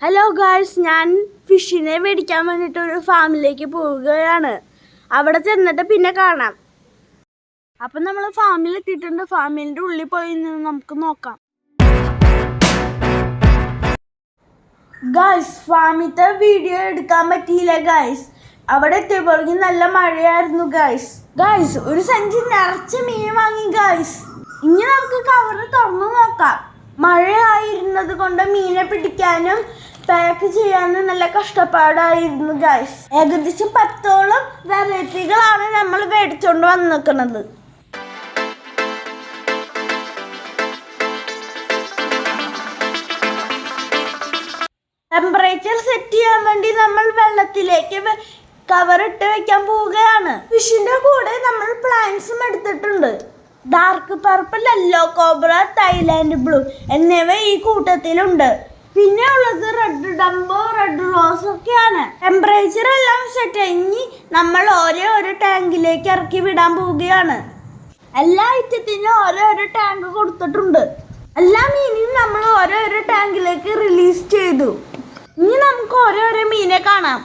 Hello guys, ഞാൻ ഫിഷിനെ മേടിക്കാൻ വേണ്ടിയിട്ട് ഒരു ഫാമിലേക്ക് പോവുകയാണ്. അവിടെ ചെന്നിട്ട് പിന്നെ കാണാം. അപ്പം നമ്മൾ ഫാമിൽ എത്തിയിട്ടുണ്ട്. ഫാമിലിൻ്റെ ഉള്ളിൽ പോയി നമുക്ക് നോക്കാം. ഗായ്സ്, ഫാമിലത്തെ വീഡിയോ എടുക്കാൻ പറ്റിയില്ല ഗായ്സ്. അവിടെ എത്തിയപ്പോഴേക്കും നല്ല മഴയായിരുന്നു ഗായ്സ്. ഒരു സഞ്ചി നിറച്ച് മീൻ വാങ്ങി ഗായ്സ്. ഇനി നമുക്ക് കവറ് തുറന്നു നോക്കാം. മഴയായിരുന്നത് കൊണ്ട് മീനെ പിടിക്കാനും പാക്ക് ചെയ്യാനും നല്ല കഷ്ടപ്പാടായിരുന്നു ഗായ്സ്. ഏകദേശം 10ഓളം വെറൈറ്റികളാണ് നമ്മൾ മേടിച്ചോണ്ട് വന്നിരിക്കുന്നത്. ടെമ്പറേച്ചർ സെറ്റ് ചെയ്യാൻ വേണ്ടി നമ്മൾ വെള്ളത്തിലേക്ക് കവറിട്ട് വെക്കാൻ പോവുകയാണ്. ഫിഷിന്റെ കൂടെ നമ്മൾ പ്ലാന്റ്സും എടുത്തിട്ടുണ്ട്. Dark purple, yellow cobra, Thailand blue എന്നിവ ഈ കൂട്ടത്തിലുണ്ട്. പിന്നെ ഉള്ളത് റെഡ് ഡംബോ, റെഡ് റോസ് ഒക്കെയാണ്. ടെമ്പറേച്ചർ എല്ലാം സെറ്റ്. ഇനി നമ്മൾ ഓരോ ടാങ്കിലേക്ക് ഇറക്കി വിടാൻ പോവുകയാണ്. എല്ലാ ഐറ്റത്തിനും ഓരോ ടാങ്ക് കൊടുത്തിട്ടുണ്ട്. എല്ലാ മീനും നമ്മൾ ഓരോ ടാങ്കിലേക്ക് റിലീസ് ചെയ്തു. ഇനി നമുക്ക് ഓരോ മീനെ കാണാം.